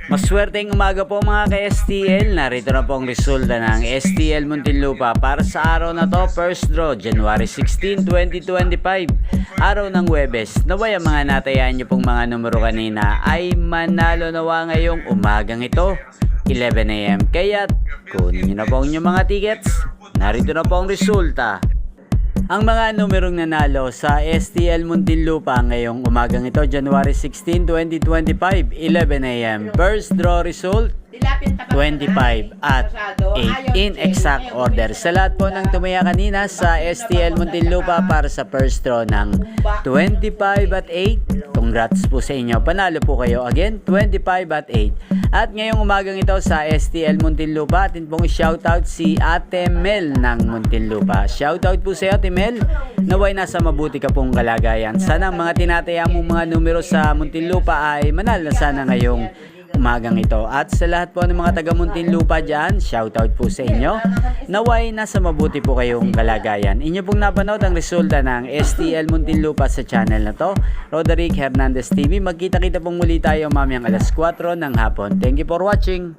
Maswerteng umaga po mga ka-STL. Narito na po ang resulta ng STL Muntinlupa para sa araw na to. First draw, January 16, 2025. Araw ng Huwebes. Naway ang mga natayaan nyo pong mga numero kanina ay manalo nawa ngayong umagang ito, 11 AM. Kaya kunin nyo na po ang inyong mga tickets. Narito na po ang resulta. Ang mga numerong nanalo sa STL Muntinlupa ngayong umagang ito, January 16, 2025, 11 AM. First draw result, 25 at 8 in exact order. Sa lahat po ng tumaya kanina sa STL Muntinlupa para sa first draw ng 25 at 8, congrats po sa inyo. Panalo po kayo again, 25 at 8. At ngayong umagang ito sa STL Muntinlupa, atin pong shoutout si Ate Mel ng Muntinlupa. Shoutout po sa iyo, Ate Mel. Naway nasa mabuti ka pong kalagayan. Sana ang mga tinataya mong mga numero sa Muntinlupa ay manalo sana ngayong umagang ito. At sa lahat po ng mga taga Muntinlupa dyan, shoutout po sa inyo. Naway nasa mabuti po kayong kalagayan. Inyo pong napanood ang resulta ng STL Muntinlupa sa channel na to, Roderick Hernandez TV. Magkita-kita pong muli tayo mamayang alas 4 ng hapon. Thank you for watching.